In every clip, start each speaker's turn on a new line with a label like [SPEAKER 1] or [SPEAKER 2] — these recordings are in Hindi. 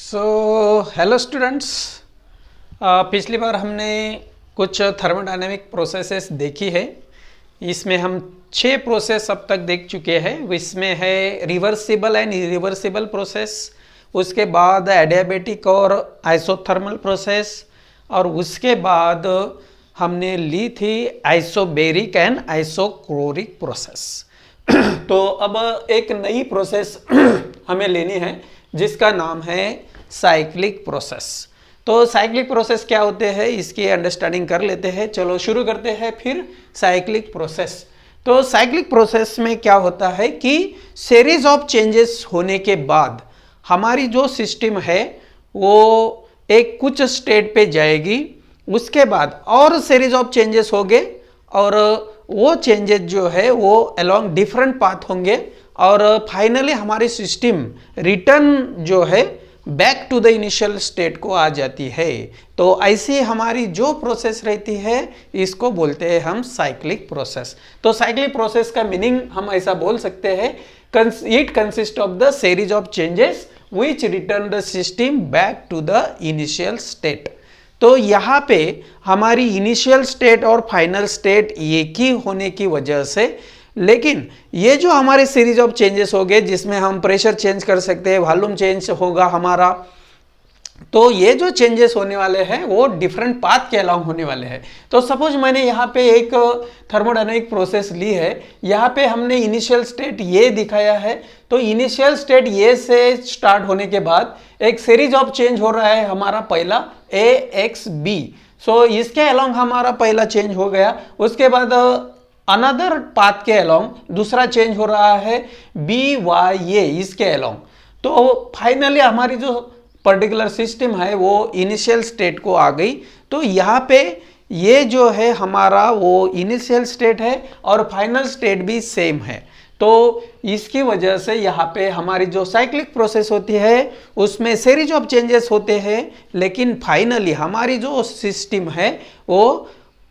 [SPEAKER 1] Hello students. पिछली बार हमने कुछ थर्मोडायनेमिक प्रोसेसेस देखी है। इसमें हम 6 प्रोसेस अब तक देख चुके हैं। इसमें है रिवर्सिबल एंड इरिवर्सिबल प्रोसेस, उसके बाद एडियाबैटिक और आइसोथर्मल प्रोसेस, और उसके बाद हमने ली थी आइसोबेरिक एंड आइसोक्लोरिक प्रोसेस। तो अब एक नई प्रोसेस हमें लेनी है जिसका नाम है साइक्लिक प्रोसेस। तो साइक्लिक प्रोसेस क्या होते हैं इसकी अंडरस्टैंडिंग कर लेते हैं। चलो शुरू करते हैं फिर साइक्लिक प्रोसेस। तो साइक्लिक प्रोसेस में क्या होता है कि सीरीज ऑफ चेंजेस होने के बाद हमारी जो सिस्टम है वो एक कुछ स्टेट पे जाएगी, उसके बाद और सीरीज ऑफ चेंजेस होंगे और वो चेंजेस जो है वो अलोंग डिफरेंट पाथ होंगे और फाइनली हमारी सिस्टम रिटर्न जो है back to the initial state को आ जाती है। तो ऐसी हमारी जो प्रोसेस रहती है इसको बोलते हैं हम साइक्लिक प्रोसेस। तो साइक्लिक प्रोसेस का मीनिंग हम ऐसा बोल सकते हैं, it consist of the series of changes which return the system back to the initial state. तो यहाँ पे हमारी इनिशियल स्टेट और फाइनल स्टेट एक ही होने की वजह से, लेकिन ये जो हमारे सीरीज ऑफ चेंजेस हो गए जिसमें हम प्रेशर चेंज कर सकते हैं, वॉल्यूम चेंज होगा हमारा, तो ये जो चेंजेस होने वाले हैं वो डिफरेंट पाथ के अलाउंग होने वाले हैं। तो सपोज मैंने यहाँ पे एक थर्मोडायनेमिक प्रोसेस ली है, यहाँ पे हमने इनिशियल स्टेट ये दिखाया है। तो इनिशियल स्टेट ये से स्टार्ट होने के बाद एक सीरीज ऑफ चेंज हो रहा है हमारा पहला AXB। सो इसके अलाउंग हमारा पहला चेंज हो गया, उसके बाद अनदर पाथ के अलोंग दूसरा चेंज हो रहा है BYA इसके अलोंग। तो फाइनली हमारी जो पर्टिकुलर सिस्टम है वो इनिशियल स्टेट को आ गई। तो यहाँ पे ये जो है हमारा वो इनिशियल स्टेट है और फाइनल स्टेट भी सेम है। तो इसकी वजह से यहाँ पे हमारी जो साइक्लिक प्रोसेस होती है उसमें सीरीज ऑफ चेंजेस होते हैं, लेकिन फाइनली हमारी जो सिस्टम है वो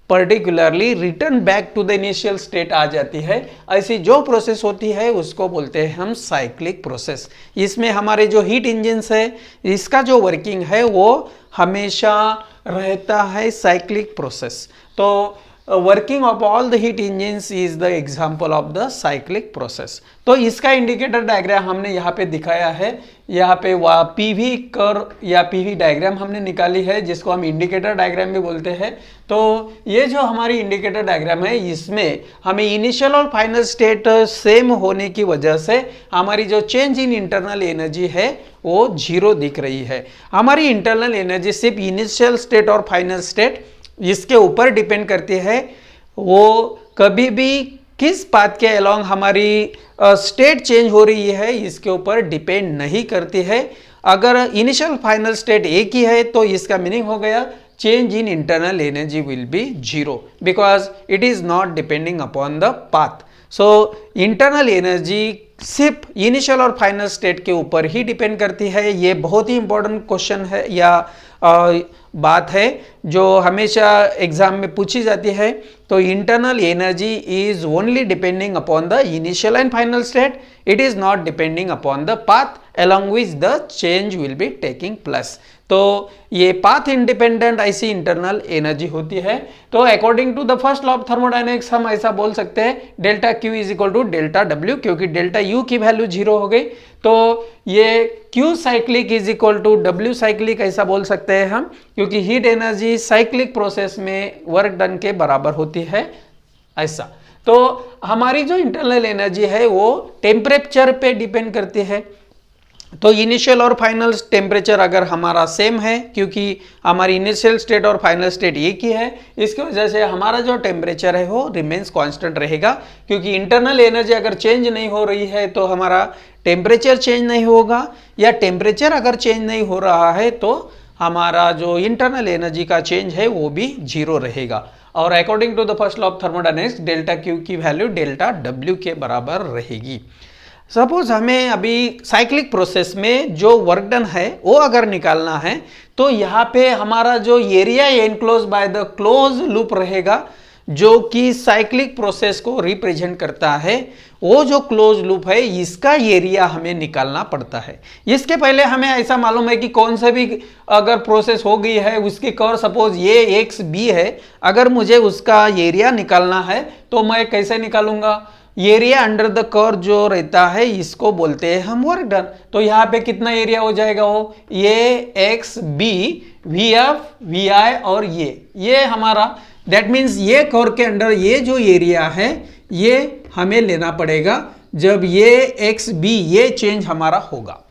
[SPEAKER 1] particularly return back to the initial state आ जाती है। ऐसी जो प्रोसेस होती है उसको बोलते हैं हम साइक्लिक प्रोसेस। इसमें हमारे जो हीट इंजन्स है इसका जो वर्किंग है वो हमेशा रहता है साइक्लिक प्रोसेस। तो working of all the heat engines is the example of the cyclic process. तो इसका इंडिकेटर डायग्राम हमने यहाँ पे दिखाया है। यहाँ पे पीवी कर्व या पीवी डायग्राम हमने निकाली है जिसको हम इंडिकेटर डायग्राम भी बोलते हैं। तो ये जो हमारी इंडिकेटर डायग्राम है इसमें हमें इनिशियल और फाइनल स्टेट सेम होने की वजह से हमारी जो चेंज इन इंटरनल एनर्जी है वो 0 दिख रही है। हमारी इंटरनल एनर्जी सिर्फ इनिशियल स्टेट और फाइनल स्टेट इसके ऊपर डिपेंड करती है, वो कभी भी किस पाथ के अलोंग हमारी स्टेट चेंज हो रही है इसके ऊपर डिपेंड नहीं करती है। अगर इनिशियल फाइनल स्टेट एक ही है तो इसका मीनिंग हो गया change in internal energy will be 0 because it is not depending upon the path. So internal energy सिर्फ इनिशियल और फाइनल स्टेट के ऊपर ही डिपेंड करती है। ये बहुत ही इंपॉर्टेंट क्वेश्चन है या बात है जो हमेशा एग्जाम में पूछी जाती है। तो internal energy is only depending upon the initial and final state, it is not depending upon the path along which the change will be taking place। तो ये पाथ इंडिपेंडेंट ऐसी इंटरनल एनर्जी होती है। तो according to the first law of thermodynamics हम ऐसा बोल सकते हैं delta Q is equal to delta W, क्योंकि डेल्टा U की वैल्यू 0 हो गई। तो ये Q cyclic is equal to W cyclic ऐसा बोल सकते हैं हम, क्योंकि हीट एनर्जी साइक्लिक प्रोसेस में वर्क डन के बराबर होती है ऐसा। तो हमारी जो इंटरनल एनर्जी है वो टेम्परेचर पे डिपेंड करती है। तो इनिशियल और फाइनल टेम्परेचर अगर हमारा सेम है, क्योंकि हमारी इनिशियल स्टेट और फाइनल स्टेट एक ही है, इसकी वजह से हमारा जो टेम्परेचर है वो रिमेन्स कांस्टेंट रहेगा। क्योंकि इंटरनल एनर्जी अगर चेंज नहीं हो रही है तो हमारा टेम्परेचर चेंज नहीं होगा, या टेम्परेचर अगर चेंज नहीं हो रहा है तो हमारा जो इंटरनल एनर्जी का चेंज है वो भी 0 रहेगा। और according to the first law of thermodynamics delta Q की वैल्यू डेल्टा W के बराबर रहेगी। सपोज हमें अभी साइक्लिक प्रोसेस में जो वर्क डन है वो अगर निकालना है तो यहाँ पे हमारा जो area enclose by the close loop रहेगा जो कि साइक्लिक प्रोसेस को रिप्रेजेंट करता है, वो जो क्लोज लूप है इसका एरिया हमें निकालना पड़ता है। इसके पहले हमें ऐसा मालूम है कि कौन सा भी अगर प्रोसेस हो गई है उसकी कर्व सपोज ये एक्स बी है, अगर मुझे उसका एरिया निकालना है तो मैं कैसे निकालूंगा? एरिया अंडर द कर्व जो रहता है इसको बोलते हैं हम वर्क डन। तो यहाँ पे कितना एरिया हो जाएगा? वो ये X B V F V I और ये हमारा, दैट मीन्स ये कर्व के अंडर ये जो एरिया है ये हमें लेना पड़ेगा जब ये एक्स बी ये चेंज हमारा होगा।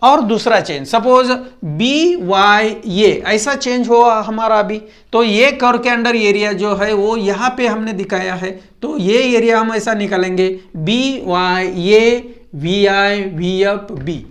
[SPEAKER 1] और दूसरा चेंज सपोज बी वाई ये ऐसा चेंज हुआ हमारा अभी, तो ये कर्व के अंडर एरिया जो है वो यहाँ पे हमने दिखाया है, तो ये एरिया हम ऐसा निकालेंगे बी वाई ये V I V F B.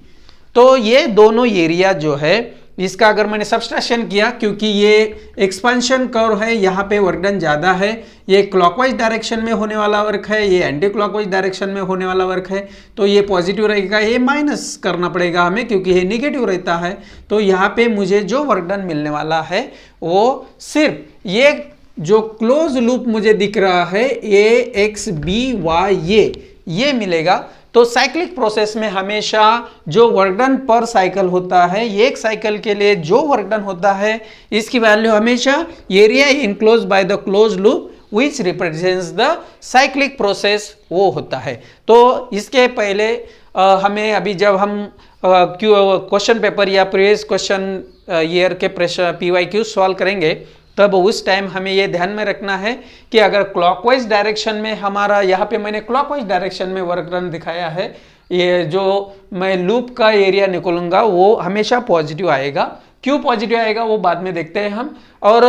[SPEAKER 1] तो ये दोनों एरिया जो है इसका अगर मैंने सब्सट्रैक्शन किया, क्योंकि ये एक्सपेंशन कर्व है यहाँ पे वर्क डन ज़्यादा है, ये क्लॉकवाइज डायरेक्शन में होने वाला वर्क है, ये एंटी क्लॉकवाइज डायरेक्शन में होने वाला वर्क है, तो ये पॉजिटिव रहेगा, ये माइनस करना पड़ेगा हमें क्योंकि ये निगेटिव रहता है। तो यहाँ पे मुझे जो वर्क डन मिलने वाला है वो सिर्फ ये जो क्लोज लूप मुझे दिख रहा है ए एक्स बी वाई ये मिलेगा। तो साइक्लिक प्रोसेस में हमेशा जो वर्क डन पर साइकिल होता है, एक साइकिल के लिए जो वर्क डन होता है इसकी वैल्यू हमेशा area enclose by the close loop which represents the cyclic process वो होता है। तो इसके पहले हमें अभी जब हम क्वेश्चन पेपर या प्रीवियस क्वेश्चन ईयर के प्रेशर PYQ सॉल्व करेंगे तब उस टाइम हमें ये ध्यान में रखना है कि अगर क्लॉकवाइज डायरेक्शन में हमारा, यहाँ पे मैंने क्लॉकवाइज डायरेक्शन में वर्क डन दिखाया है, ये जो मैं लूप का एरिया निकालूंगा वो हमेशा पॉजिटिव आएगा। क्यों पॉजिटिव आएगा वो बाद में देखते हैं हम। और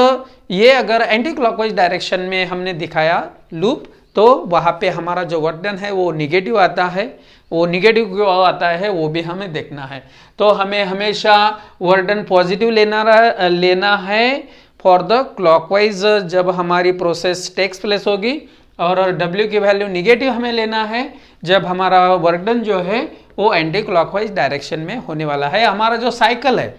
[SPEAKER 1] ये अगर एंटी क्लॉकवाइज डायरेक्शन में हमने दिखाया लूप तो वहाँ पे हमारा जो वर्क डन है वो निगेटिव आता है, वो निगेटिव क्यों आता है वो भी हमें देखना है। तो हमें हमेशा वर्क डन पॉजिटिव लेना है फॉर द क्लॉकवाइज जब हमारी प्रोसेस टेक्स प्लेस होगी, और W की वैल्यू निगेटिव हमें लेना है जब हमारा वर्क डन जो है वो एंटी क्लॉकवाइज डायरेक्शन में होने वाला है। हमारा जो साइकिल है,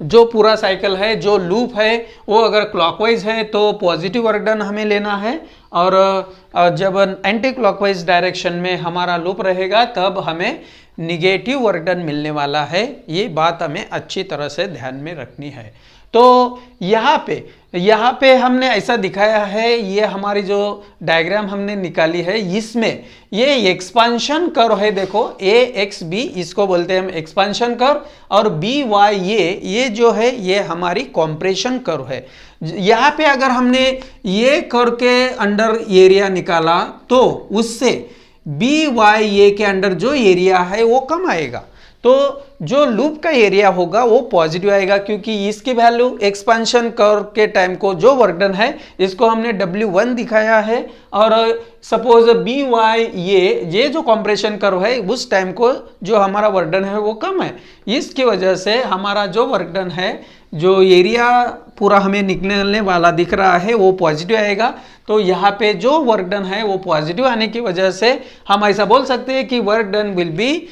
[SPEAKER 1] जो पूरा साइकिल है, जो लूप है वो अगर क्लॉकवाइज है तो पॉजिटिव वर्क डन हमें लेना है, और जब एंटी क्लॉकवाइज डायरेक्शन में हमारा लूप रहेगा तब हमें निगेटिव वर्क डन मिलने वाला है। ये बात हमें अच्छी तरह से ध्यान में रखनी है। तो यहाँ पे हमने ऐसा दिखाया है, ये हमारी जो डायग्राम हमने निकाली है इसमें ये एक्सपेंशन कर्व है, देखो ए एक्स बी इसको बोलते हैं हम एक्सपेंशन कर्व, और बी वाई ये जो है ये हमारी कॉम्प्रेशन कर्व है। यहाँ पे अगर हमने ये कर्व के अंडर एरिया निकाला तो उससे बी वाई ए के अंडर जो एरिया है वो कम आएगा, तो जो लूप का एरिया होगा वो पॉजिटिव आएगा, क्योंकि इसकी वैल्यू एक्सपेंशन कर्व के टाइम को जो वर्क डन है इसको हमने W1 दिखाया है, और सपोज बी वाई ये जो कॉम्प्रेशन कर्व है उस टाइम को जो हमारा वर्क डन है वो कम है। इसकी वजह से हमारा जो वर्क डन है, जो एरिया पूरा हमें निकलने वाला दिख रहा है वो पॉजिटिव आएगा। तो यहाँ पे जो वर्क डन है वो पॉजिटिव आने की वजह से हम ऐसा बोल सकते हैं कि work done will be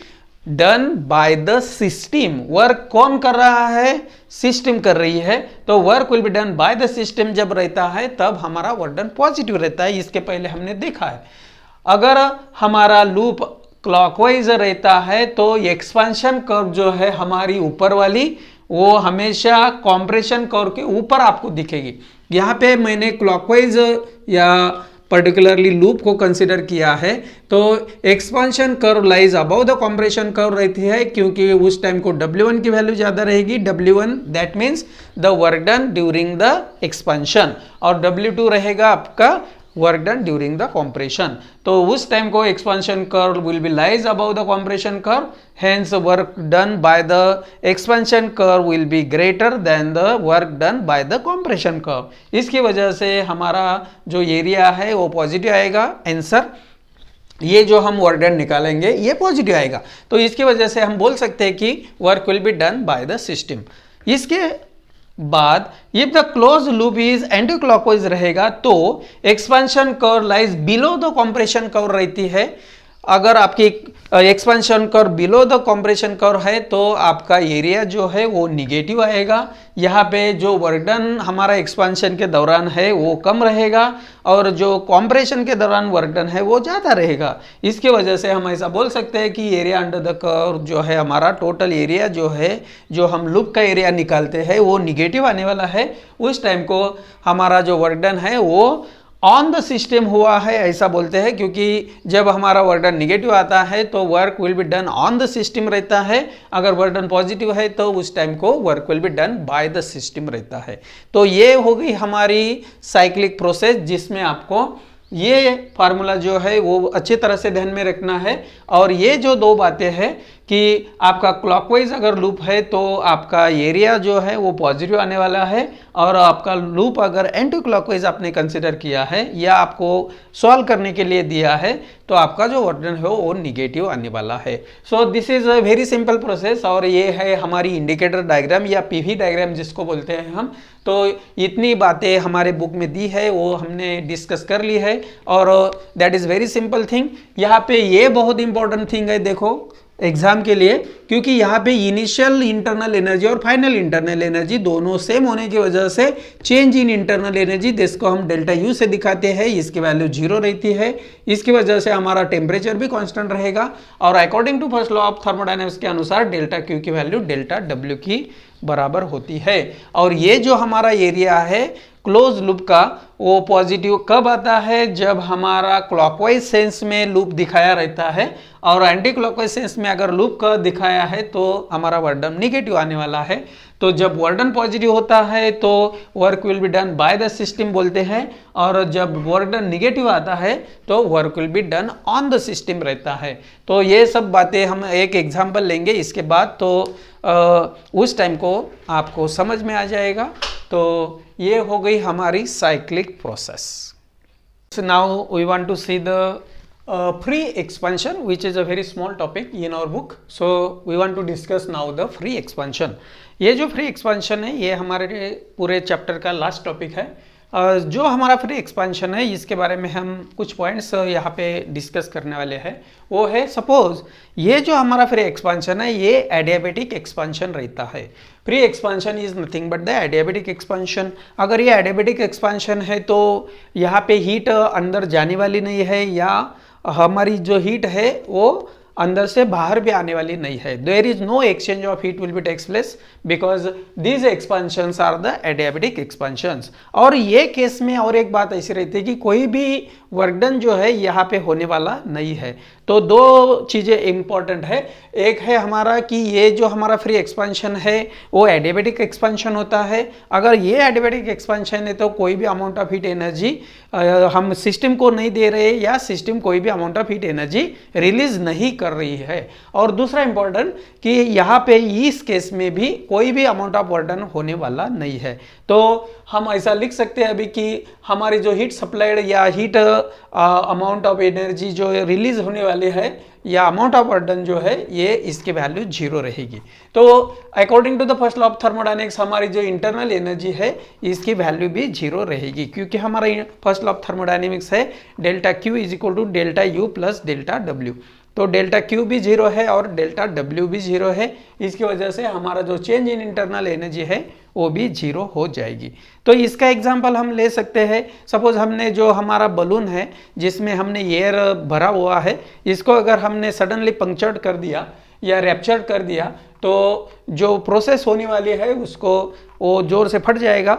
[SPEAKER 1] done by the system. Work कौन कर रहा है? सिस्टम कर रही है। तो work will be done by the system जब रहता है तब हमारा वर्क डन पॉजिटिव रहता है। इसके पहले हमने देखा है। अगर हमारा लूप क्लॉकवाइज रहता है तो एक्सपेंशन कर्व जो है हमारी ऊपर वाली वो हमेशा कॉम्प्रेशन कर्व के ऊपर आपको दिखेगी। यहाँ पे मैंने क्लॉकवाइज या पर्टिकुलरली लूप को कंसिडर किया है, तो expansion curve lies above the compression curve रहती है, क्योंकि उस टाइम को W1 की वैल्यू ज्यादा रहेगी। W1 that means the work done during the expansion, और W2 रहेगा आपका work done during the compression. तो उस टाइम को expansion curve will be lies above the compression curve, hence work done by the expansion curve will be greater than the work done by the compression curve. इसकी वजह से हमारा जो एरिया है वो पॉजिटिव आएगा। आंसर ये जो हम वर्क डन निकालेंगे ये पॉजिटिव आएगा। तो इसकी वजह से हम बोल सकते हैं कि work will be done by the system. इसके बाद if the close loop is anti clockwise रहेगा तो expansion curve lies below the compression curve रहती है, अगर आपकी expansion curve below the compression curve है तो आपका एरिया जो है वो निगेटिव आएगा। यहाँ पे जो वर्क डन हमारा एक्सपेंशन के दौरान है वो कम रहेगा और जो कंप्रेशन के दौरान वर्क डन है वो ज़्यादा रहेगा। इसकी वजह से हम ऐसा बोल सकते हैं कि एरिया अंडर द कर्व जो है हमारा टोटल एरिया जो है, जो हम लूप का एरिया निकालते हैं वो निगेटिव आने वाला है। उस टाइम को हमारा जो वर्क डन है वो ऑन द सिस्टम हुआ है ऐसा बोलते हैं, क्योंकि जब हमारा वर्क डन निगेटिव आता है तो work will be done on the system रहता है। अगर वर्क डन पॉजिटिव है तो उस टाइम को work will be done by the system रहता है। तो ये हो गई हमारी साइक्लिक प्रोसेस, जिसमें आपको ये फार्मूला जो है वो अच्छी तरह से ध्यान में रखना है। और ये जो दो बातें हैं कि आपका क्लॉकवाइज अगर लूप है तो आपका एरिया जो है वो पॉजिटिव आने वाला है, और आपका लूप अगर एंटी क्लॉकवाइज आपने कंसिडर किया है या आपको सॉल्व करने के लिए दिया है तो आपका जो वर्क डन है वो निगेटिव आने वाला है। सो this is a very simple process. और ये है हमारी इंडिकेटर डायग्राम या पीवी डायग्राम जिसको बोलते हैं हम। तो इतनी बातें हमारे बुक में दी है वो हमने डिस्कस कर ली है, और that is very simple thing. यहाँ पे ये बहुत इंपॉर्टेंट थिंग है देखो एग्जाम के लिए, क्योंकि यहाँ पे इनिशियल इंटरनल एनर्जी और फाइनल इंटरनल एनर्जी दोनों सेम होने की वजह से चेंज इन इंटरनल एनर्जी जिसको हम डेल्टा यू से दिखाते हैं, इसकी वैल्यू 0 रहती है। इसकी वजह से हमारा टेम्परेचर भी कांस्टेंट रहेगा, और according to first law of thermodynamics के अनुसार डेल्टा क्यू की वैल्यू डेल्टा डब्ल्यू की बराबर होती है। और ये जो हमारा एरिया है क्लोज लूप का वो पॉजिटिव कब आता है, जब हमारा क्लॉकवाइज सेंस में लूप दिखाया रहता है, और एंटी क्लॉकवाइज सेंस में अगर लूप का दिखाया है तो हमारा वर्क डन निगेटिव आने वाला है। तो जब वर्क डन पॉजिटिव होता है तो work will be done by the system बोलते हैं, और जब वर्क डन निगेटिव आता है तो work will be done on the system रहता है। तो ये सब बातें हम एक एग्जाम्पल लेंगे इसके बाद, तो उस टाइम को आपको समझ में आ जाएगा। तो ये हो गई हमारी cyclic process. Now we want to see the free expansion, which is a very small topic in our book. So we want to discuss now the free expansion. ये जो free expansion है ये हमारे पूरे चैप्टर का लास्ट टॉपिक है। जो हमारा फ्री एक्सपेंशन है इसके बारे में हम कुछ पॉइंट्स यहाँ पे डिस्कस करने वाले हैं। वो है सपोज ये जो हमारा फ्री एक्सपेंशन है ये एडियाबेटिक एक्सपेंशन रहता है। Free expansion is nothing but the adiabatic expansion. अगर ये एडियाबेटिक एक्सपेंशन है तो यहाँ पे हीट अंदर जाने वाली नहीं है, या हमारी जो हीट है वो अंदर से बाहर भी आने वाली नहीं है। There is no exchange of heat will be takes place because these expansions are the adiabatic expansions. और ये केस में और एक बात ऐसी रहती है कि कोई भी वर्क डन जो है यहाँ पे होने वाला नहीं है। तो दो चीज़ें इंपॉर्टेंट है, एक है हमारा कि ये जो हमारा फ्री एक्सपेंशन है वो एडियाबेटिक एक्सपेंशन होता है। अगर ये एडियाबेटिक एक्सपेंशन है तो कोई भी अमाउंट ऑफ हीट एनर्जी हम सिस्टम को नहीं दे रहे, या सिस्टम कोई भी amount of heat energy release नहीं कर रही है। और दूसरा इंपॉर्टेंट कि यहाँ पे इस केस में भी कोई भी अमाउंट ऑफ वर्क डन होने वाला नहीं है। तो हम ऐसा लिख सकते हैं अभी कि हमारी जो हीट सप्लाइड या हीट अमाउंट ऑफ एनर्जी जो रिलीज होने वाली है या अमाउंट ऑफ वर्क डन जो है ये इसकी वैल्यू 0 रहेगी। तो according to the first law of thermodynamics हमारी जो इंटरनल एनर्जी है इसकी वैल्यू भी 0 रहेगी, क्योंकि हमारा फर्स्ट लॉ ऑफ थर्मोडायनेमिक्स है delta Q is equal to delta U plus delta W. तो डेल्टा क्यू भी 0 है और डेल्टा डब्ल्यू भी 0 है। इसकी वजह से हमारा जो चेंज इन इंटरनल एनर्जी है वो भी 0 हो जाएगी। तो इसका एग्जांपल हम ले सकते हैं। सपोज हमने जो हमारा बलून है जिसमें हमने एयर भरा हुआ है, इसको अगर हमने सडनली पंक्चर्ड कर दिया या रैप्चर्ड कर दिया तो जो प्रोसेस होने वाली है उसको वो जोर से फट जाएगा,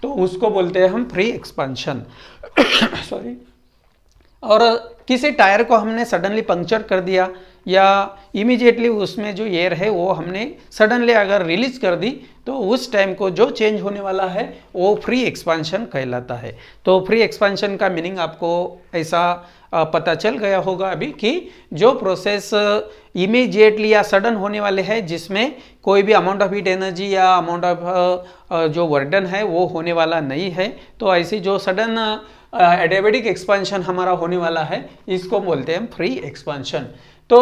[SPEAKER 1] तो उसको बोलते हैं हम फ्री एक्सपेंशन। सॉरी। और किसी टायर को हमने सडनली पंक्चर कर दिया या इमीडिएटली उसमें जो एयर है वो हमने सडनली अगर रिलीज कर दी तो उस टाइम को जो चेंज होने वाला है वो फ्री एक्सपेंशन कहलाता है। तो फ्री एक्सपेंशन का मीनिंग आपको ऐसा पता चल गया होगा अभी कि जो प्रोसेस इमीडिएटली या सडन होने वाले हैं जिसमें कोई भी अमाउंट ऑफ हीट एनर्जी या अमाउंट ऑफ जो वर्क डन है वो होने वाला नहीं है। तो ऐसी जो सडन एडियाबेटिक एक्सपेंशन हमारा होने वाला है इसको बोलते हैं फ्री एक्सपेंशन। तो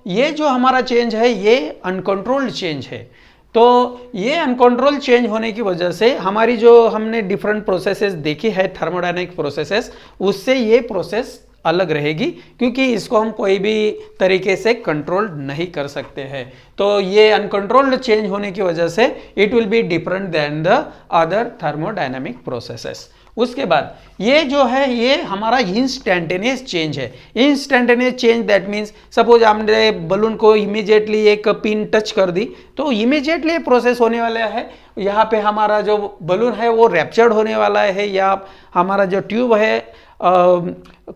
[SPEAKER 1] ये जो हमारा चेंज है ये अनकंट्रोल्ड चेंज है। तो ये अनकंट्रोल चेंज होने की वजह से हमारी जो हमने डिफरेंट प्रोसेसेस देखी है थर्मोडायनेमिक प्रोसेसेस, उससे ये प्रोसेस अलग रहेगी, क्योंकि इसको हम कोई भी तरीके से कंट्रोल नहीं कर सकते हैं। तो ये अनकंट्रोल्ड चेंज होने की वजह से it will be different than the other thermodynamic processes. उसके बाद ये जो है ये हमारा इंस्टेंटेनियस चेंज है। Instantaneous change that means suppose आपने बलून को इमीडिएटली एक पिन टच कर दी तो इमीडिएटली प्रोसेस होने वाला है। यहाँ पे हमारा जो बलून है वो रैप्चर्ड होने वाला है, या हमारा जो ट्यूब है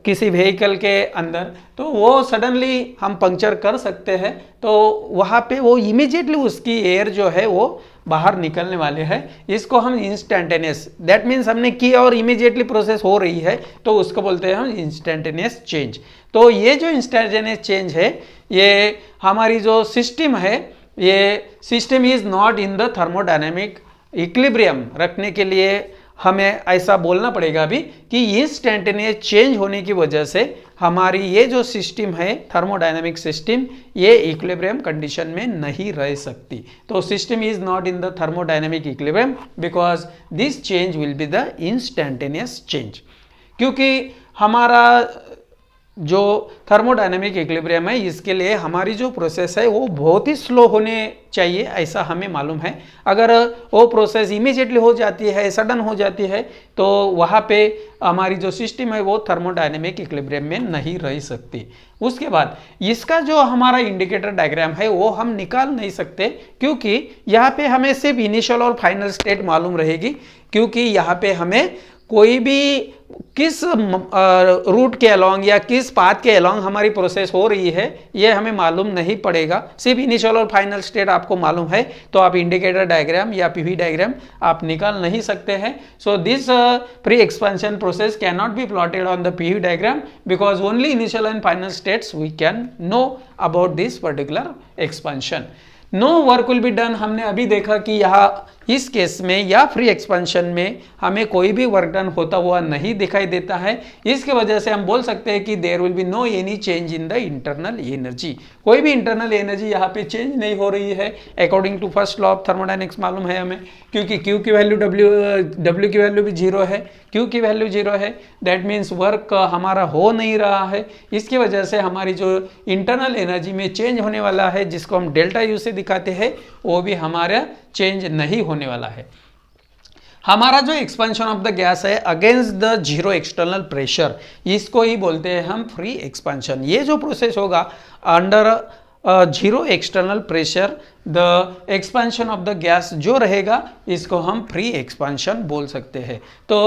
[SPEAKER 1] किसी व्हीकल के अंदर, तो वो सडनली हम पंक्चर कर सकते हैं। तो वहाँ पे वो इमीडिएटली उसकी एयर जो है वो बाहर निकलने वाले हैं। इसको हम इंस्टेंटेनियस, दैट मीन्स हमने किया और इमीडिएटली प्रोसेस हो रही है, तो उसको बोलते हैं हम इंस्टेंटेनियस चेंज। तो ये जो इंस्टेंटेनियस चेंज है ये हमारी जो सिस्टम है, ये system is not in the thermodynamic equilibrium रखने के लिए हमें ऐसा बोलना पड़ेगा अभी कि इंस्टेंटेनियस चेंज होने की वजह से हमारी ये जो सिस्टम है थर्मोडायनेमिक सिस्टम, ये इक्विलिब्रियम कंडीशन में नहीं रह सकती। तो system is not in the thermodynamic equilibrium because this change will be the instantaneous change. क्योंकि हमारा जो थर्मोडायनेमिक इक्विलिब्रियम है इसके लिए हमारी जो प्रोसेस है वो बहुत ही स्लो होने चाहिए, ऐसा हमें मालूम है। अगर वो प्रोसेस इमीडिएटली हो जाती है, सडन हो जाती है, तो वहाँ पे हमारी जो सिस्टम है वो थर्मोडायनेमिक इक्विलिब्रियम में नहीं रह सकती। उसके बाद इसका जो हमारा इंडिकेटर डायग्राम है वो हम निकाल नहीं सकते, क्योंकि यहाँ पे हमें सिर्फ इनिशियल और फाइनल स्टेट मालूम रहेगी। क्योंकि यहाँ पे हमें कोई भी किस रूट के अलॉन्ग या किस पाथ के अलॉन्ग हमारी प्रोसेस हो रही है ये हमें मालूम नहीं पड़ेगा। सिर्फ इनिशियल और फाइनल स्टेट आपको मालूम है तो आप इंडिकेटर डायग्राम या पीवी डायग्राम आप निकाल नहीं सकते हैं। So this free expansion process cannot be plotted on the PV diagram because only initial and final states we can know about this particular expansion. No work will be done, हमने अभी देखा कि यहाँ इस केस में या फ्री एक्सपेंशन में हमें कोई भी वर्क डन होता हुआ नहीं दिखाई देता है। इसके वजह से हम बोल सकते हैं कि there will be no any change in the internal energy. कोई भी इंटरनल एनर्जी यहाँ पे चेंज नहीं हो रही है according to first law of thermodynamics मालूम है हमें, क्योंकि क्यू की वैल्यू डब्ल्यू की वैल्यू भी जीरो है, क्यू की वैल्यू जीरो है, दैट मीन्स वर्क हमारा हो नहीं रहा है। इसकी वजह से हमारी जो इंटरनल एनर्जी में चेंज होने वाला है जिसको हम डेल्टा यू से दिखाते हैं वो भी हमारा चेंज नहीं होने वाला है। हमारा जो एक्सपेंशन ऑफ द गैस है against the zero external pressure, इसको ही बोलते हैं हम फ्री एक्सपेंशन। ये जो प्रोसेस होगा under zero external pressure, the expansion of the gas जो रहेगा इसको हम फ्री एक्सपेंशन बोल सकते हैं। तो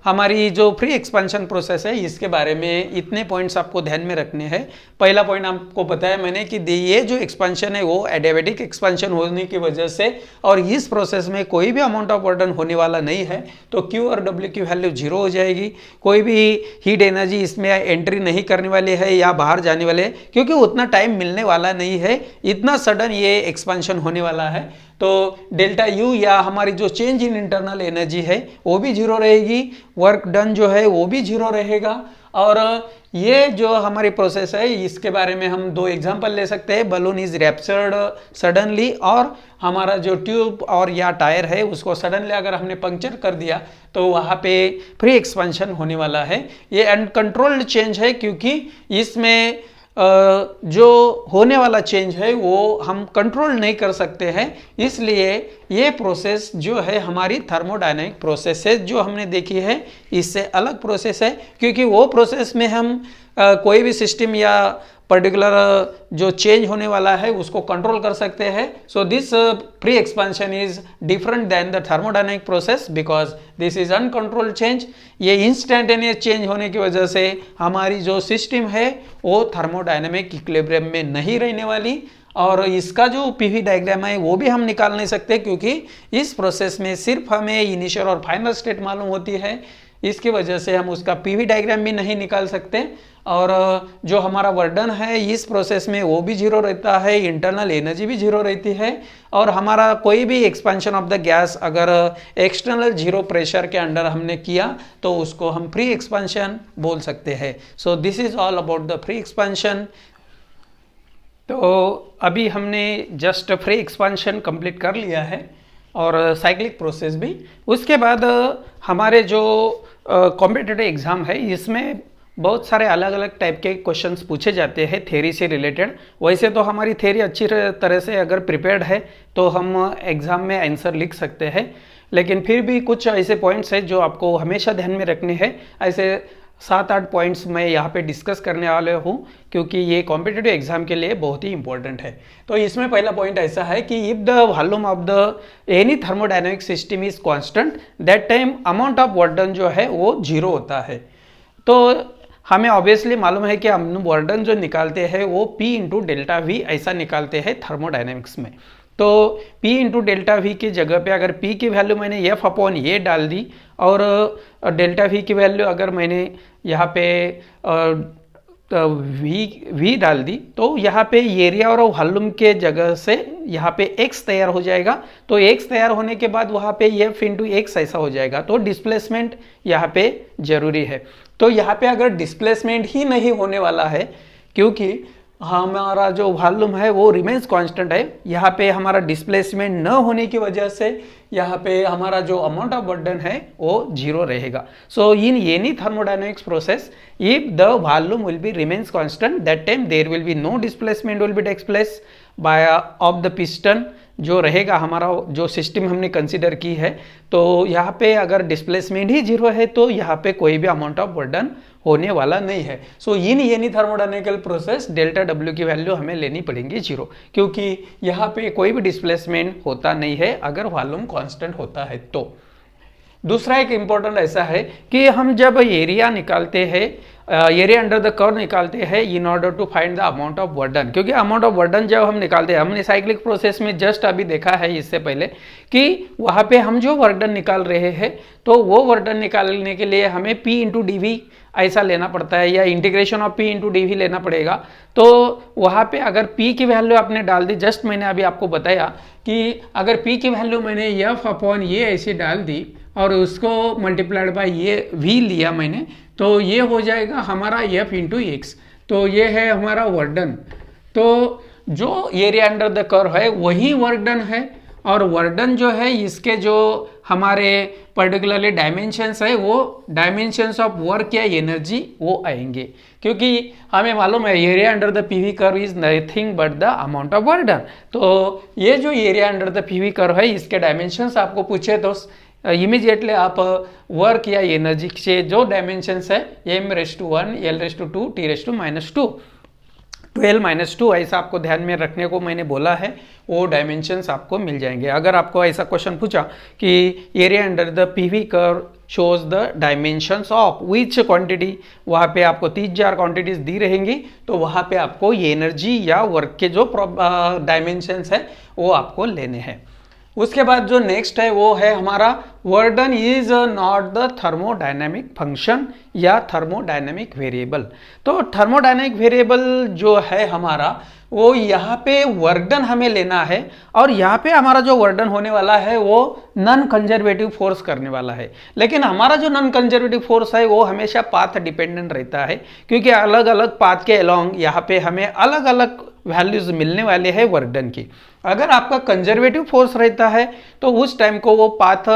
[SPEAKER 1] हमारी जो फ्री एक्सपेंशन प्रोसेस है इसके बारे में इतने पॉइंट्स आपको ध्यान में रखने हैं। पहला पॉइंट आपको बताया मैंने कि ये जो एक्सपेंशन है वो एडियाबैटिक एक्सपेंशन होने की वजह से और इस प्रोसेस में कोई भी अमाउंट ऑफ बर्डन होने वाला नहीं है, तो क्यू और डब्ल्यू की वैल्यू जीरो हो जाएगी। कोई भी हीट एनर्जी इसमें एंट्री नहीं करने वाली है या बाहर जाने वाले है, क्योंकि उतना टाइम मिलने वाला नहीं है, इतना सडन ये एक्सपेंशन होने वाला है। तो डेल्टा यू या हमारी जो चेंज इन इंटरनल एनर्जी है वो भी जीरो रहेगी, वर्क डन जो है वो भी जीरो रहेगा। और ये जो हमारी प्रोसेस है इसके बारे में हम दो एग्जांपल ले सकते हैं। बलून इज रैप्चर्ड सडनली और हमारा जो ट्यूब और या टायर है उसको सडनली अगर हमने पंक्चर कर दिया तो वहाँ पे फ्री एक्सपेंशन होने वाला है। ये अनकंट्रोल्ड चेंज है क्योंकि इसमें जो होने वाला चेंज है वो हम कंट्रोल नहीं कर सकते हैं, इसलिए ये प्रोसेस जो है हमारी थर्मोडायनेमिक प्रोसेसेस जो हमने देखी है इससे अलग प्रोसेस है, क्योंकि वो प्रोसेस में हम कोई भी सिस्टम या पर्टिकुलर जो चेंज होने वाला है उसको कंट्रोल कर सकते हैं। So this free expansion is different than the thermodynamic process because this is uncontrolled change. ये इंस्टेंटेनियस चेंज होने की वजह से हमारी जो सिस्टम है वो थर्मोडायनेमिक इक्विलिब्रियम में नहीं रहने वाली, और इसका जो पीवी डायग्राम है वो भी हम निकाल नहीं सकते क्योंकि इस प्रोसेस में सिर्फ हमें इनिशियल और फाइनल स्टेट मालूम होती है। इसकी वजह से हम उसका पीवी डायग्राम भी नहीं निकाल सकते, और जो हमारा वर्डन है इस प्रोसेस में वो भी जीरो रहता है, इंटरनल एनर्जी भी जीरो रहती है, और हमारा कोई भी एक्सपेंशन ऑफ द गैस अगर एक्सटर्नल जीरो प्रेशर के अंडर हमने किया तो उसको हम फ्री एक्सपेंशन बोल सकते हैं। So this is all about the free expansion. तो अभी हमने जस्ट फ्री एक्सपेंशन कंप्लीट कर लिया है और साइक्लिक प्रोसेस भी। उसके बाद हमारे जो कॉम्पिटिटिव एग्ज़ाम है इसमें बहुत सारे अलग अलग टाइप के क्वेश्चंस पूछे जाते हैं थ्योरी से रिलेटेड। वैसे तो हमारी थ्योरी अच्छी तरह से अगर प्रिपेयर्ड है तो हम एग्ज़ाम में आंसर लिख सकते हैं, लेकिन फिर भी कुछ ऐसे पॉइंट्स हैं जो आपको हमेशा ध्यान में रखने हैं। ऐसे 7-8 पॉइंट्स मैं यहाँ पे डिस्कस करने वाले हूँ, क्योंकि ये कॉम्पिटिटिव एग्जाम के लिए बहुत ही इंपॉर्टेंट है। तो इसमें पहला पॉइंट ऐसा है कि if the volume of the any thermodynamic system is constant, that time amount of work done जो है वो जीरो होता है। तो हमें ऑब्वियसली मालूम है कि हम वर्क डन जो निकालते हैं वो P इंटू डेल्टा वी ऐसा निकालते हैं थर्मोडायनेमिक्स में। तो P इंटू डेल्टा वी की जगह पे अगर P की वैल्यू मैंने F अपॉन ये डाल दी और डेल्टा V की वैल्यू अगर मैंने यहाँ पे V डाल दी, तो यहाँ पे एरिया और वॉल्यूम के जगह से यहाँ पे X तैयार हो जाएगा। तो X तैयार होने के बाद वहाँ पे F इंटू X ऐसा हो जाएगा। तो डिस्प्लेसमेंट यहाँ पे जरूरी है। तो यहाँ पे अगर डिस्प्लेसमेंट ही नहीं होने वाला है, क्योंकि हमारा जो वॉल्यूम है वो रिमेन्स कांस्टेंट है, यहाँ पे हमारा डिस्प्लेसमेंट न होने की वजह से यहाँ पे हमारा जो अमाउंट ऑफ बर्डन है वो जीरो रहेगा। So in any thermodynamics process if the volume will be remains constant, that time there will be no displacement will be takes place by of the piston जो रहेगा हमारा जो सिस्टम हमने कंसीडर की है। तो यहाँ पे अगर डिस्प्लेसमेंट ही जीरो है तो यहाँ पे कोई भी अमाउंट ऑफ बर्डन होने वाला नहीं है। So in any thermodynamical process delta W की वैल्यू हमें लेनी पड़ेगी जीरो, क्योंकि यहाँ पे कोई भी डिस्प्लेसमेंट होता नहीं है अगर वॉल्यूम कांस्टेंट होता है। तो दूसरा एक इम्पोर्टेंट ऐसा है कि हम जब एरिया निकालते हैं, एरिया अंडर द कर्व निकालते हैं in order to find the amount of work done, क्योंकि अमाउंट ऑफ वर्डन जब हम निकालते हैं, हमने साइक्लिक प्रोसेस में जस्ट अभी देखा है इससे पहले कि वहाँ पे हम जो वर्डन निकाल रहे हैं तो वो वर्डन निकालने के लिए हमें P इंटू डी वी ऐसा लेना पड़ता है या integration of P into D V लेना पड़ेगा। तो वहाँ पे अगर P की वैल्यू आपने डाल दी, जस्ट मैंने अभी आपको बताया कि अगर P की वैल्यू मैंने F अपॉन ये ऐसे डाल दी और उसको मल्टीप्लाइड बाय ये V लिया मैंने, तो ये हो जाएगा हमारा F इंटू एक्स। तो ये है हमारा वर्क डन। तो जो एरिया अंडर द कर्व है वही वर्क डन है, और वर्क डन जो है इसके जो हमारे पर्टिकुलरली डायमेंशंस है वो डायमेंशंस ऑफ वर्क या एनर्जी वो आएंगे, क्योंकि हमें मालूम है area under the PV curve is nothing but the amount of work done. तो ये जो area under the PV curve है इसके डायमेंशंस आपको पूछे तो इमीडिएटली आप वर्क या एनर्जी के जो डायमेंशंस है m⁻⁴, l⁻², t⁻⁻², 12-2 ऐसा आपको ध्यान में रखने को मैंने बोला है, वो डायमेंशंस आपको मिल जाएंगे। अगर आपको ऐसा क्वेश्चन पूछा कि area under the PV curve shows the dimensions of which quantity, वहाँ पे आपको 30,000 क्वांटिटीज दी रहेंगी, तो वहाँ पे आपको एनर्जी या वर्क के जो डायमेंशंस है वो आपको लेने हैं। उसके बाद जो नेक्स्ट है वो है हमारा work done is not the thermodynamic function या थर्मोडायनेमिक वेरिएबल। तो थर्मोडायनेमिक वेरिएबल जो है हमारा वो यहाँ पे वर्क डन हमें लेना है, और यहाँ पे हमारा जो वर्क डन होने वाला है वो नॉन कंजर्वेटिव फोर्स करने वाला है। लेकिन हमारा जो नॉन कंजर्वेटिव फोर्स है वो हमेशा पाथ डिपेंडेंट रहता है, क्योंकि अलग अलग पाथ के अलोंग यहाँ पे हमें अलग अलग वैल्यूज मिलने वाले हैं वर्क डन की। अगर आपका कंजर्वेटिव फोर्स रहता है तो उस टाइम को वो पाथ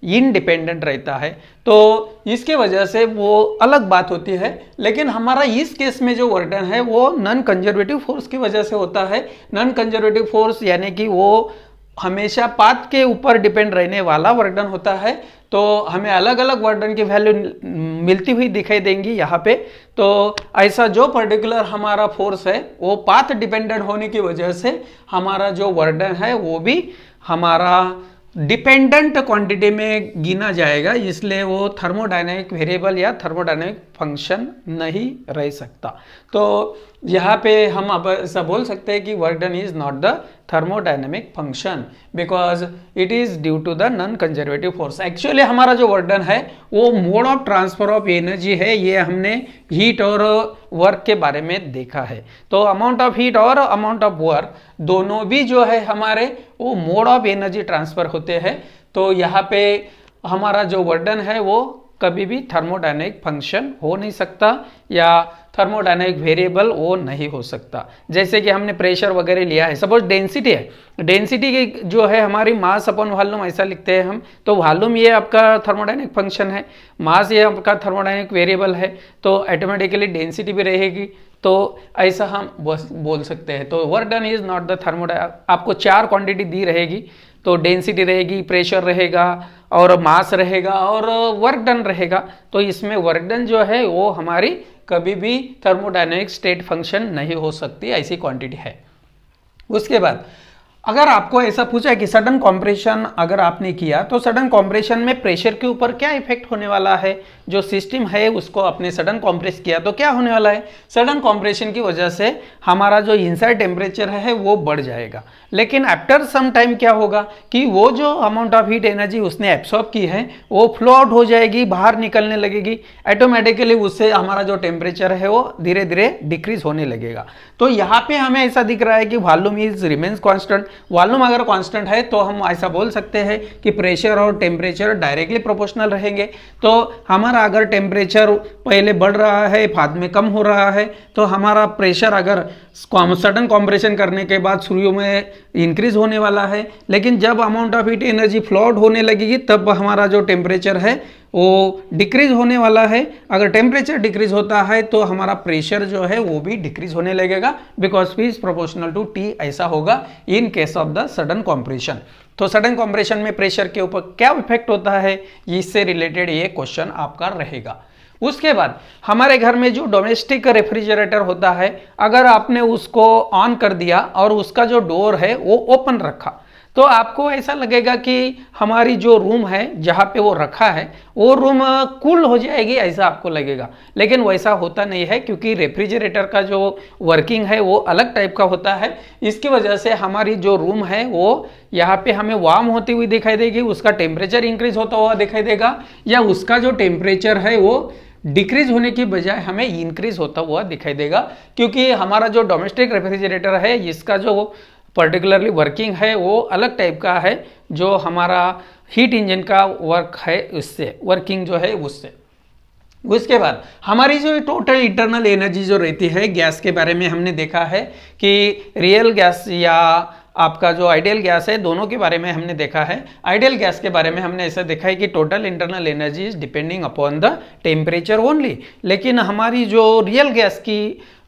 [SPEAKER 1] इनडिपेंडेंट रहता है, तो इसके वजह से वो अलग बात होती है। लेकिन हमारा इस केस में जो वर्क डन है वो नॉन कंजर्वेटिव फोर्स की वजह से होता है। नॉन कंजर्वेटिव फोर्स यानी कि वो हमेशा पाथ के ऊपर डिपेंड रहने वाला वर्क डन होता है, तो हमें अलग अलग वर्क डन की वैल्यू मिलती हुई दिखाई देंगी यहाँ पे। तो ऐसा जो पर्टिकुलर हमारा फोर्स है वो पाथ डिपेंडेंट होने की वजह से हमारा जो वर्क डन है वो भी हमारा डिपेंडेंट क्वांटिटी में गिना जाएगा, इसलिए वो थर्मोडायनेमिक वेरिएबल या थर्मोडायनेमिक फंक्शन नहीं रह सकता। तो यहाँ पे हम अब ऐसा बोल सकते हैं कि work done is not the thermodynamic function because it is due to the non conservative force. Actually हमारा जो वर्क डन है वो mode of transfer of energy है, ये हमने हीट और वर्क के बारे में देखा है। तो अमाउंट ऑफ हीट और अमाउंट ऑफ वर्क दोनों भी जो है हमारे वो मोड ऑफ एनर्जी ट्रांसफर होते हैं। तो यहाँ पे हमारा जो वर्क डन है वो कभी भी थर्मोडायनेमिक फंक्शन हो नहीं सकता या थर्मोडायनेमिक वेरिएबल वो नहीं हो सकता। जैसे कि हमने प्रेशर वगैरह लिया है, सपोज डेंसिटी है, डेंसिटी की जो है हमारी मास अपॉन वॉल्यूम ऐसा लिखते हैं हम, तो वॉल्यूम ये आपका थर्मोडायनेमिक फंक्शन है, मास ये आपका थर्मोडायनेमिक वेरिएबल है, तो ऑटोमेटिकली डेंसिटी भी रहेगी, तो ऐसा हम बोल सकते हैं। तो work done is not the आपको 4 क्वांटिटी दी रहेगी, तो डेंसिटी रहेगी, प्रेशर रहेगा और मास रहेगा और वर्क डन रहेगा। तो इसमें वर्क डन जो है वो हमारी कभी भी थर्मोडायनेमिक स्टेट फंक्शन नहीं हो सकती, ऐसी क्वांटिटी है। उसके बाद अगर आपको ऐसा पूछा कि सडन कॉम्प्रेशन अगर आपने किया तो सडन कॉम्प्रेशन में प्रेशर के ऊपर क्या इफेक्ट होने वाला है, जो सिस्टम है उसको आपने सडन कॉम्प्रेस किया तो क्या होने वाला है, सडन कॉम्प्रेशन की वजह से हमारा जो इनसाइड टेम्परेचर है वो बढ़ जाएगा, लेकिन आफ्टर सम टाइम क्या होगा कि वो जो अमाउंट ऑफ हीट एनर्जी उसने एब्सॉर्ब की है वो फ्लो आउट हो जाएगी, बाहर निकलने लगेगी, ऑटोमेटिकली उससे हमारा जो टेम्परेचर है वो धीरे धीरे डिक्रीज होने लगेगा। तो यहाँ पे हमें ऐसा दिख रहा है कि volume is remains constant. Volume अगर कांस्टेंट है तो हम ऐसा बोल सकते हैं कि प्रेशर और टेम्परेचर डायरेक्टली प्रोपोर्शनल रहेंगे। तो हमारा अगर टेम्परेचर पहले बढ़ रहा है बाद में कम हो रहा है तो हमारा प्रेशर अगर सडन कॉम्प्रेशन करने के बाद शुरू में इंक्रीज होने वाला है, लेकिन जब amount of heat energy flow out होने लगेगी तब हमारा जो टेम्परेचर है वो डिक्रीज होने वाला है। अगर टेम्परेचर डिक्रीज होता है तो हमारा प्रेशर जो है वो भी डिक्रीज होने लगेगा, because P is proportional to T, ऐसा होगा in case of the sudden compression. तो सडन कॉम्प्रेशन में प्रेशर के ऊपर क्या इफेक्ट होता है, इससे रिलेटेड ये क्वेश्चन आपका रहेगा। उसके बाद हमारे घर में जो डोमेस्टिक रेफ्रिजरेटर होता है, अगर आपने उसको ऑन कर दिया और उसका जो डोर है वो ओपन रखा तो आपको ऐसा लगेगा कि हमारी जो रूम है जहाँ पे वो रखा है वो रूम कूल हो जाएगी, ऐसा आपको लगेगा, लेकिन वैसा होता नहीं है, क्योंकि रेफ्रिजरेटर का जो वर्किंग है वो अलग टाइप का होता है। इसकी वजह से हमारी जो रूम है वो यहाँ पे हमें वार्म होती हुई दिखाई देगी, उसका टेम्परेचर इंक्रीज होता हुआ दिखाई देगा, या उसका जो टेम्परेचर है वो डिक्रीज होने की बजाय हमें इंक्रीज होता हुआ दिखाई देगा, क्योंकि हमारा जो डोमेस्टिक रेफ्रिजरेटर है इसका जो पर्टिकुलरली वर्किंग है वो अलग टाइप का है, जो हमारा हीट इंजन का वर्क है उससे, वर्किंग जो है उससे। उसके बाद हमारी जो टोटल इंटरनल एनर्जी जो रहती है गैस के बारे में हमने देखा है कि रियल गैस या आपका जो आइडियल गैस है, दोनों के बारे में हमने देखा है। आइडियल गैस के बारे में हमने ऐसा देखा है कि total internal energy is depending upon the temperature only, लेकिन हमारी जो रियल गैस की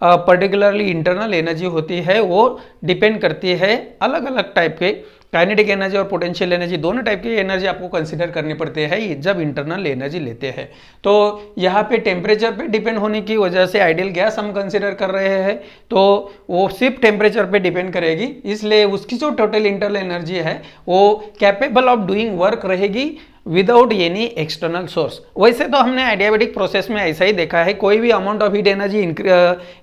[SPEAKER 1] पर्टिकुलरली इंटरनल एनर्जी होती है वो डिपेंड करती है अलग अलग टाइप के, काइनेटिक एनर्जी और पोटेंशियल एनर्जी, दोनों टाइप की एनर्जी आपको कंसीडर करनी पड़ती है जब इंटरनल एनर्जी लेते हैं। तो यहाँ पे टेम्परेचर पे डिपेंड होने की वजह से आइडियल गैस हम कंसीडर कर रहे हैं, तो वो सिर्फ टेम्परेचर पे डिपेंड करेगी, इसलिए उसकी जो टोटल इंटरनल एनर्जी है वो कैपेबल ऑफ डूइंग वर्क रहेगी विदाउट एनी एक्सटर्नल सोर्स। वैसे तो हमने एडियाबेटिक प्रोसेस में ऐसा ही देखा है, कोई भी amount of heat energy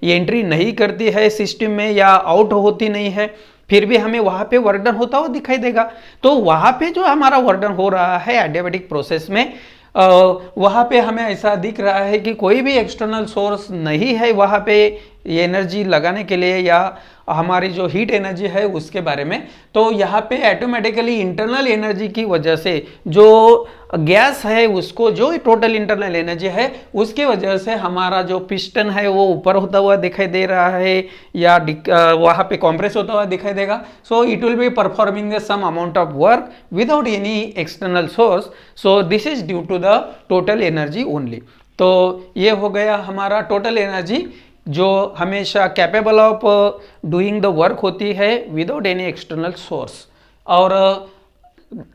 [SPEAKER 1] entry नहीं करती है सिस्टम में या आउट होती नहीं है, फिर भी हमें वहां पे वर्क डन होता हुआ दिखाई देगा। तो वहां पे जो हमारा वर्क डन हो रहा है एडियाबेटिक प्रोसेस में, वहां पे हमें ऐसा दिख रहा है कि कोई भी एक्सटर्नल सोर्स नहीं है वहां पे एनर्जी लगाने के लिए या हमारी जो हीट एनर्जी है उसके बारे में। तो यहाँ पे ऑटोमेटिकली इंटरनल एनर्जी की वजह से जो गैस है उसको जो टोटल इंटरनल एनर्जी है उसकी वजह से हमारा जो पिस्टन है वो ऊपर होता हुआ दिखाई दे रहा है या वहाँ पे कॉम्प्रेस होता हुआ दिखाई देगा। So it will be performing the some amount of work without any external source, so this is due to the total energy only. तो ये हो गया हमारा टोटल एनर्जी जो हमेशा capable of doing the work होती है विदाउट एनी एक्सटर्नल सोर्स। और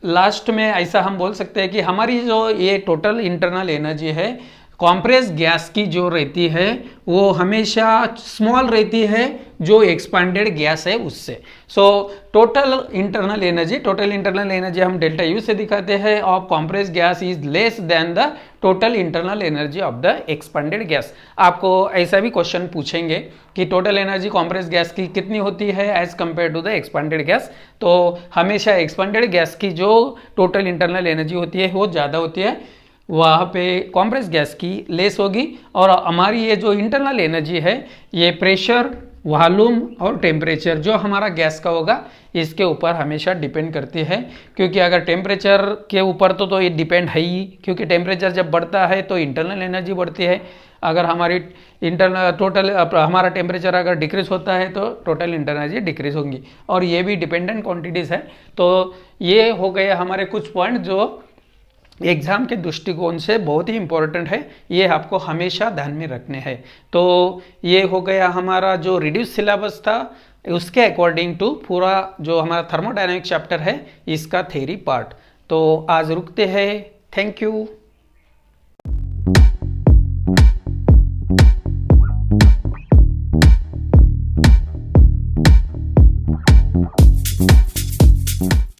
[SPEAKER 1] लास्ट में ऐसा हम बोल सकते हैं कि हमारी जो ये टोटल इंटरनल एनर्जी है कॉम्प्रेस गैस की जो रहती है वो हमेशा स्मॉल रहती है जो एक्सपांडेड गैस है उससे। सो टोटल इंटरनल एनर्जी हम डेल्टा यू से दिखाते हैं of compress gas is less than the total internal energy of the expanded gas. आपको ऐसा भी क्वेश्चन पूछेंगे कि टोटल एनर्जी कॉम्प्रेस गैस की कितनी होती है as compare to the expanded gas, तो हमेशा एक्सपांडेड गैस की जो टोटल इंटरनल एनर्जी होती है वो ज़्यादा होती है, वहाँ पे कॉम्प्रेस गैस की लेस होगी। और हमारी ये जो इंटरनल एनर्जी है ये प्रेशर, वॉल्यूम और टेम्परेचर जो हमारा गैस का होगा इसके ऊपर हमेशा डिपेंड करती है, क्योंकि अगर टेम्परेचर के ऊपर तो ये डिपेंड है ही, क्योंकि टेम्परेचर जब बढ़ता है तो इंटरनल एनर्जी बढ़ती है। अगर हमारी इंटरनल टोटल हमारा टेम्परेचर अगर डिक्रीज होता है तो टोटल इंटरनल एनर्जी डिक्रीज होंगी, और ये भी डिपेंडेंट क्वांटिटीज़ है। तो ये हो गए हमारे कुछ पॉइंट जो एग्ज़ाम के दृष्टिकोण से बहुत ही इंपॉर्टेंट है, ये आपको हमेशा ध्यान में रखने हैं। तो ये हो गया हमारा जो रिड्यूस सिलेबस था, उसके अकॉर्डिंग टू पूरा जो हमारा थर्मोडायनेमिक चैप्टर है इसका थ्योरी पार्ट। तो आज रुकते हैं, थैंक यू।